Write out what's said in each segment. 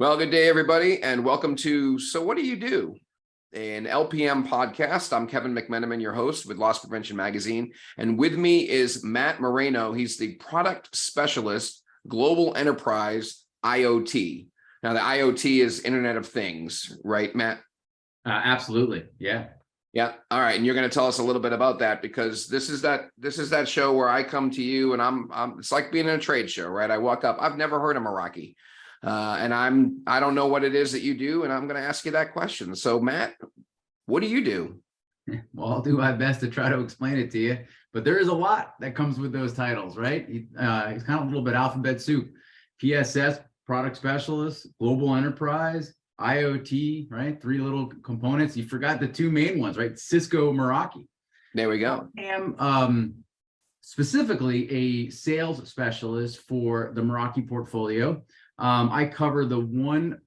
Well, good day, everybody, and welcome to So What Do You Do? An LPM podcast. I'm Kevin McMenamin, your host with Loss Prevention Magazine, and with me is Matt Moreno. He's the Product Specialist, Global Enterprise IoT. Now, the IoT is Internet of Things, right, Matt? Absolutely, yeah. Yeah. All right, and you're going to tell us a little bit about that because this is that show where I come to you and I'm it's like being in a trade show, right? I walk up. I've never heard of Meraki. And I don't know what it is that you do, and I'm going to ask you that question. So, Matt, what do you do? Well, I'll do my best to try to explain it to you, but there is a lot that comes with those titles, right? It's kind of a little bit alphabet soup. PSS, Product Specialist, Global Enterprise, IoT, right? Three little components. You forgot the two main ones, right? Cisco Meraki. There we go. I am specifically a sales specialist for the Meraki portfolio. I cover the one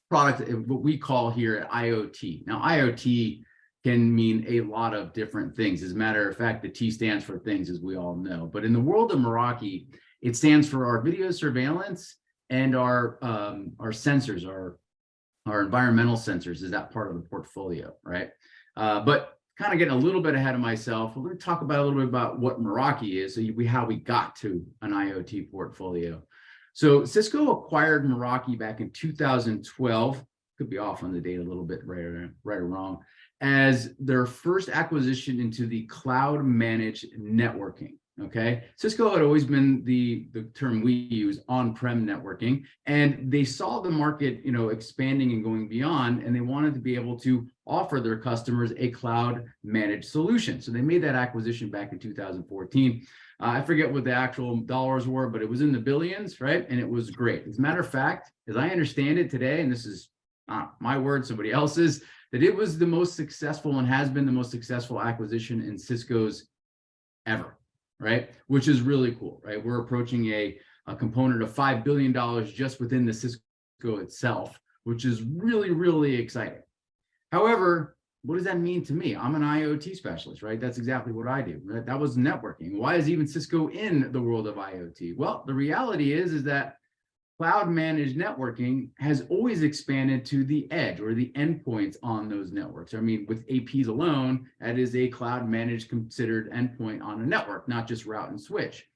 product, what we call here IoT. Now, IoT can mean a lot of different things. As a matter of fact, the T stands for things, as we all know. But in the world of Meraki, it stands for our video surveillance and our sensors, our environmental sensors is that part of the portfolio, right? But kind of getting a little bit ahead of myself, we're going to talk about a little bit about what Meraki is, so how we got to an IoT portfolio. So Cisco acquired Meraki back in 2012, could be off on the date a little bit, right or wrong, as their first acquisition into the cloud managed networking. Okay, Cisco had always been the term we use, on-prem networking, and they saw the market, expanding and going beyond, and they wanted to be able to offer their customers a cloud managed solution. So they made that acquisition back in 2014. I forget what the actual dollars were, but it was in the billions, right? And it was great. As a matter of fact, as I understand it today, and this is not my word, somebody else's, that it was the most successful and has been the most successful acquisition in Cisco's ever, right? Which is really cool, right? We're approaching a component of $5 billion just within the Cisco itself, which is really, really exciting. However, what does that mean to me? I'm an IoT specialist, right? That's exactly what I do. Right? That was networking. Why is even Cisco in the world of IoT? Well, the reality is that cloud managed networking has always expanded to the edge or the endpoints on those networks. I mean, with APs alone, that is a cloud managed considered endpoint on a network, not just route and switch.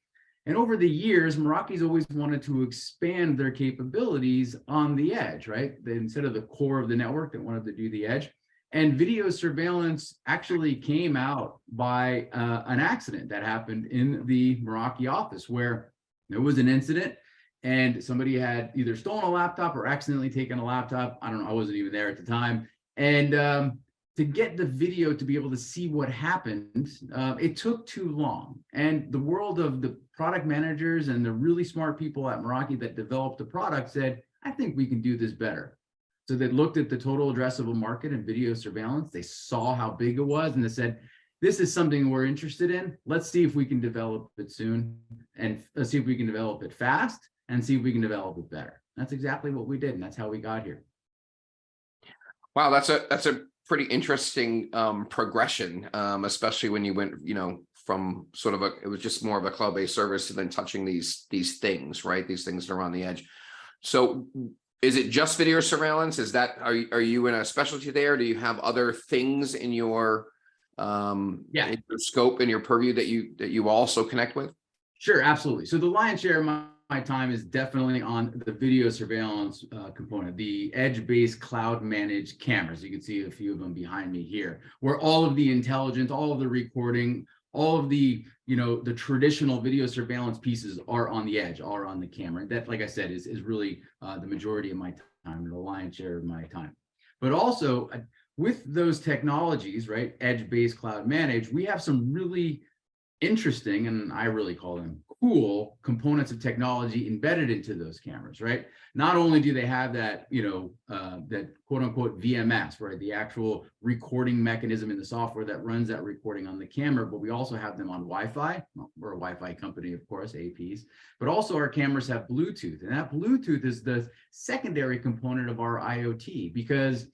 And over the years, Meraki's always wanted to expand their capabilities on the edge, right? Instead of the core of the network, they wanted to do the edge. And video surveillance actually came out by an accident that happened in the Meraki office where there was an incident and somebody had either stolen a laptop or accidentally taken a laptop. I don't know, I wasn't even there at the time. And to get the video to be able to see what happened, it took too long. And the world of the product managers and the really smart people at Meraki that developed the product said, I think we can do this better. So they looked at the total addressable market in video surveillance. They saw how big it was, and they said, this is something we're interested in. Let's see if we can develop it soon, and let's see if we can develop it fast, and see if we can develop it better. That's exactly what we did, and that's how we got here. Wow, that's a pretty interesting progression, especially when you went, from sort of it was just more of a cloud-based service to then touching these things, right? These things that are on the edge. So is it just video surveillance? Is that, are you in a specialty there? Do you have other things in your in your scope, in your purview that you also connect with? Sure, absolutely. So the lion's share of my time is definitely on the video surveillance component, the edge-based cloud managed cameras. You can see a few of them behind me here, where all of the intelligence, all of the recording, all of the, the traditional video surveillance pieces are on the edge, are on the camera. That, like I said, is really the majority of my time, the lion's share of my time. But also with those technologies, right, edge-based cloud managed, we have some really interesting, and I really call them cool, components of technology embedded into those cameras, right? Not only do they have that, that quote unquote VMS, right? The actual recording mechanism in the software that runs that recording on the camera, but we also have them on Wi-Fi. Well, we're a Wi-Fi company, of course, APs, but also our cameras have Bluetooth, and that Bluetooth is the secondary component of our IoT because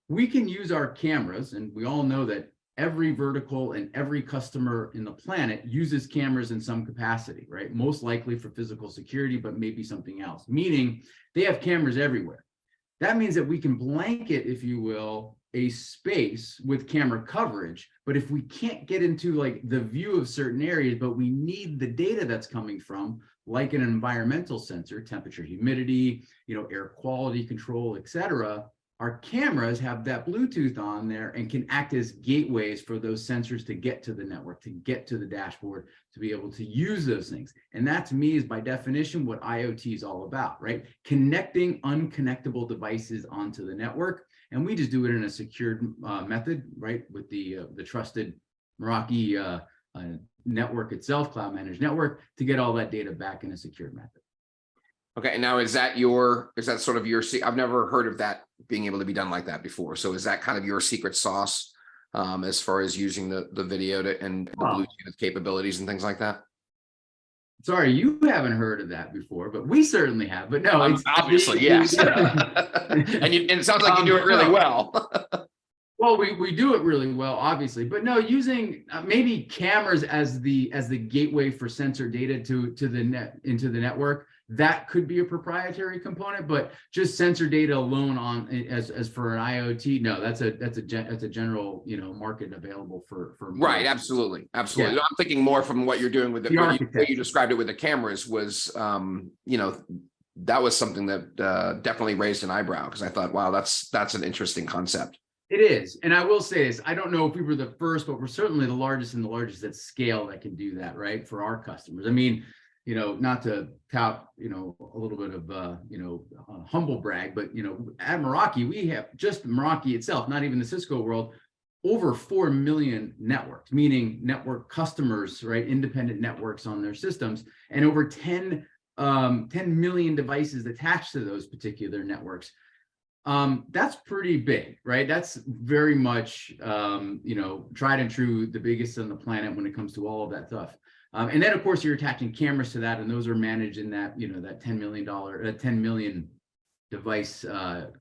we can use our cameras, and we all know that every vertical and every customer in the planet uses cameras in some capacity, right? Most likely for physical security, but maybe something else, meaning they have cameras everywhere. That means that we can blanket, if you will, a space with camera coverage. But if we can't get into like the view of certain areas, but we need the data that's coming from, like an environmental sensor, temperature, humidity, air quality control, etc., our cameras have that Bluetooth on there and can act as gateways for those sensors to get to the network, to get to the dashboard, to be able to use those things. And that to me is by definition what IoT is all about, right? Connecting unconnectable devices onto the network. And we just do it in a secured method, right? With the trusted Meraki network itself, cloud managed network, to get all that data back in a secured method. Okay, now is that sort of your, I've never heard of that being able to be done like that before. So is that kind of your secret sauce as far as using the video and the Bluetooth capabilities and things like that? Sorry, you haven't heard of that before, but we certainly have. But no, it's obviously, yes. And it sounds like you do it really well. Well, we do it really well, obviously, but no, using maybe cameras as the gateway for sensor data into the network. That could be a proprietary component, but just sensor data alone as for an IoT, no, that's a general that available for right. Absolutely. Yeah. I'm thinking more from what you're doing with the way you described it with the cameras was that was something that definitely raised an eyebrow, because I thought, wow, that's an interesting concept. It is. And I will say this, I don't know if we were the first, but we're certainly the largest at scale that can do that, right? For our customers. I mean, not to tout, a little bit of, humble brag, but, at Meraki, we have just Meraki itself, not even the Cisco world, over 4 million networks, meaning network customers, right? Independent networks on their systems, and over 10 million devices attached to those particular networks. That's pretty big, right? That's very much, tried and true, the biggest on the planet when it comes to all of that stuff. And then, of course, you're attaching cameras to that, and those are managed in that, that $10 million device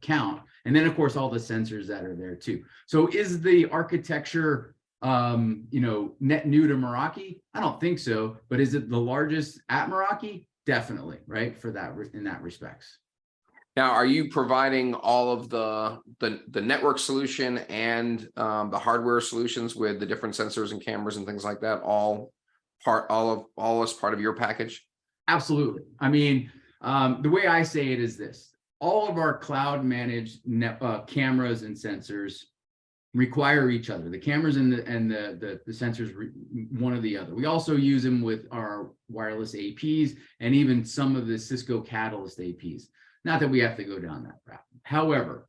count. And then, of course, all the sensors that are there too. So is the architecture, net new to Meraki? I don't think so. But is it the largest at Meraki? Definitely, right? For that, in that respects. Now, are you providing all of the network solution and the hardware solutions with the different sensors and cameras and things like that, all as part of your package? Absolutely. I mean, the way I say it is this: all of our cloud managed cameras and sensors require each other. The cameras and the sensors, one or the other. We also use them with our wireless APs and even some of the Cisco Catalyst APs. Not that we have to go down that route. However,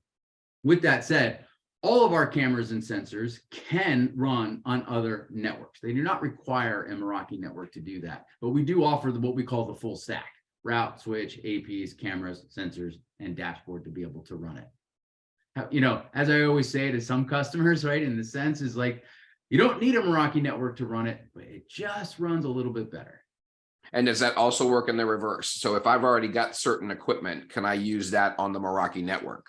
with that said, all of our cameras and sensors can run on other networks. They do not require a Meraki network to do that, but we do offer what we call the full stack: route, switch, APs, cameras, sensors, and dashboard to be able to run it. As I always say to some customers, right, in the sense is like, you don't need a Meraki network to run it, but it just runs a little bit better. And does that also work in the reverse? So if I've already got certain equipment, can I use that on the Meraki network?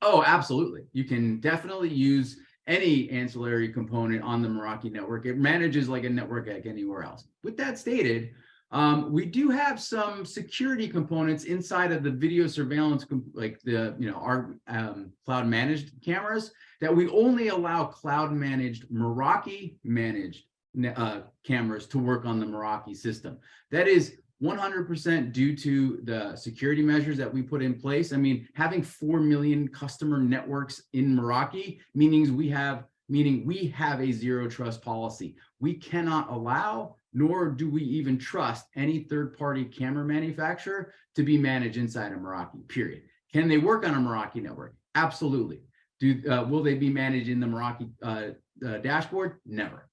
Oh, absolutely. You can definitely use any ancillary component on the Meraki network. It manages like a network like anywhere else. With that stated, we do have some security components inside of the video surveillance, like our cloud managed cameras, that we only allow cloud managed Meraki managed cameras to work on the Meraki system. That is 100% due to the security measures that we put in place. I mean, having 4 million customer networks in Meraki, meaning we have a zero trust policy. We cannot allow, nor do we even trust, any third-party camera manufacturer to be managed inside of Meraki, period. Can they work on a Meraki network? Absolutely. Will they be managed in the Meraki dashboard? Never.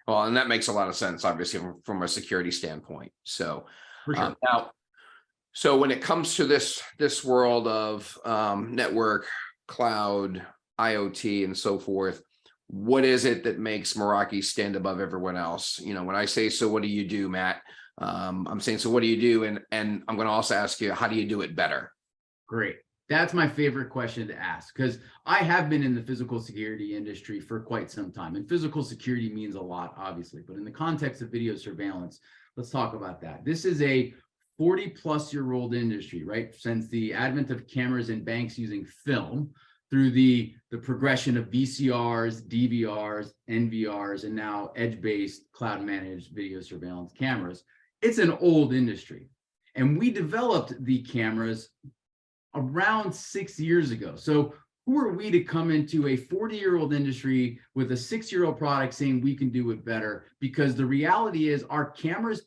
Well, and that makes a lot of sense, obviously, from a security standpoint. So For sure. Now, so when it comes to this world of network, cloud, IoT, and so forth, what is it that makes Meraki stand above everyone else? When I say, so what do you do, Matt? I'm saying, so what do you do? And I'm going to also ask you, how do you do it better? Great. That's my favorite question to ask, because I have been in the physical security industry for quite some time. And physical security means a lot, obviously. But in the context of video surveillance, let's talk about that. This is a 40-plus-year-old industry, right? Since the advent of cameras in banks using film, through the progression of VCRs, DVRs, NVRs, and now edge-based cloud-managed video surveillance cameras. It's an old industry. And we developed the cameras around 6 years ago. So who are we to come into a 40-year-old industry with a 6-year-old product saying we can do it better? Because the reality is our cameras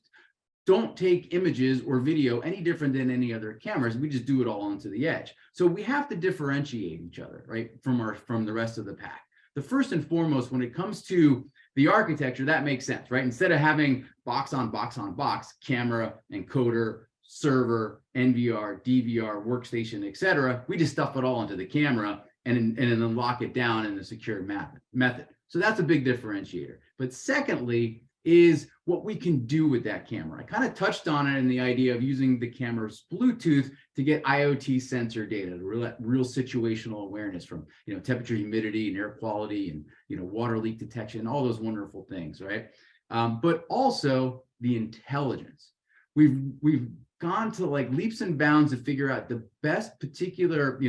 don't take images or video any different than any other cameras. We just do it all onto the edge. So we have to differentiate each other, right, from the rest of the pack. The first and foremost, when it comes to the architecture, that makes sense, right? Instead of having box on box on box, camera, encoder, server, NVR, DVR, workstation, etc., we just stuff it all into the camera and then lock it down in a secure method. So that's a big differentiator. But secondly, is what we can do with that camera. I kind of touched on it in the idea of using the camera's Bluetooth to get IoT sensor data, real situational awareness from, temperature, humidity, and air quality, and, water leak detection, all those wonderful things, right? But also the intelligence. We've gone to like leaps and bounds to figure out the best particular,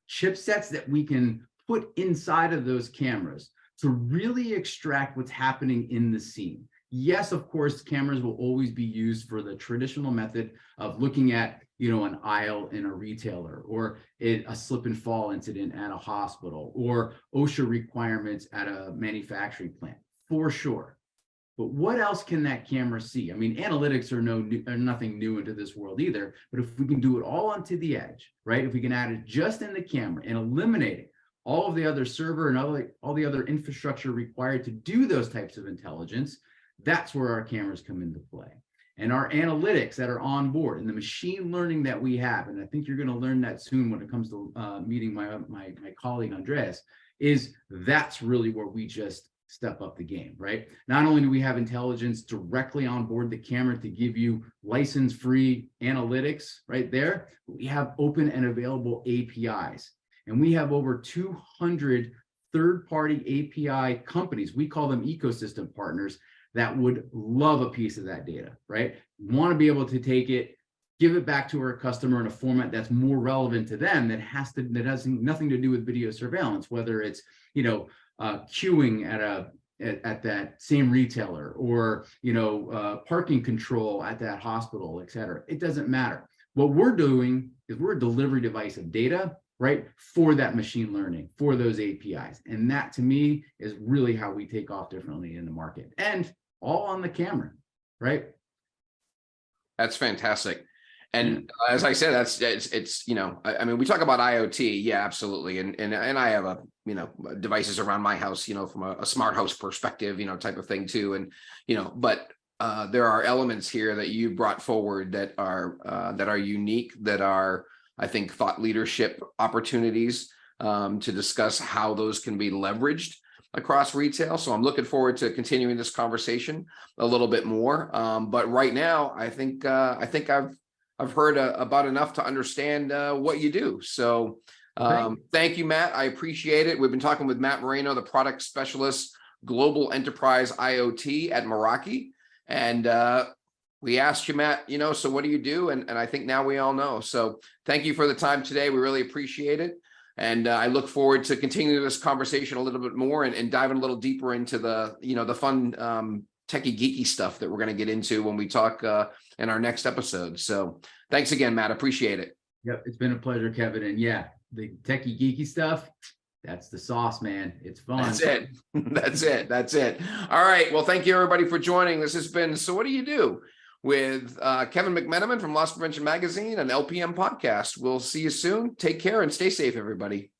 chipsets that we can put inside of those cameras to really extract what's happening in the scene. Yes, of course, cameras will always be used for the traditional method of looking at, an aisle in a retailer, or a slip and fall incident at a hospital, or OSHA requirements at a manufacturing plant, for sure. But what else can that camera see? I mean, analytics are nothing new into this world either, but if we can do it all onto the edge, right? If we can add it just in the camera and eliminate it, all of the other server and all the other infrastructure required to do those types of intelligence, that's where our cameras come into play. And our analytics that are on board and the machine learning that we have, and I think you're going to learn that soon when it comes to meeting my colleague Andreas, is that's really where we just step up the game, right? Not only do we have intelligence directly on board the camera to give you license-free analytics right there, but we have open and available APIs. And we have over 200 third-party API companies, we call them ecosystem partners, that would love a piece of that data, right? Want to be able to take it, give it back to our customer in a format that's more relevant to them, that has nothing to do with video surveillance, whether it's, queuing at that same retailer, or, parking control at that hospital, et cetera. It doesn't matter. What we're doing is we're a delivery device of data, right, for that machine learning, for those APIs. And that, to me, is really how we take off differently in the market, and all on the camera, right? That's fantastic. And as I said, it's I mean, we talk about IoT, yeah, absolutely. And I have devices around my house, from a smart house perspective, type of thing too. And, but there are elements here that you brought forward that are unique, that are, I think, thought leadership opportunities to discuss how those can be leveraged across retail. So I'm looking forward to continuing this conversation a little bit more. But right now, I think I've heard about enough to understand what you do. So thank you, Matt. I appreciate it. We've been talking with Matt Moreno, the product specialist, global enterprise IoT at Meraki. And we asked you, Matt, so what do you do? And I think now we all know. So thank you for the time today. We really appreciate it. And I look forward to continuing this conversation a little bit more and diving a little deeper into the, the fun techie geeky stuff that we're going to get into when we talk in our next episode. So thanks again, Matt. Appreciate it. Yep. It's been a pleasure, Kevin. And yeah, the techie geeky stuff, that's the sauce, man. It's fun. That's it. That's it. All right. Well, thank you, everybody, for joining. This has been So What Do You Do? With Kevin McMenamin from Loss Prevention Magazine and LPM Podcast. We'll see you soon. Take care and stay safe, everybody.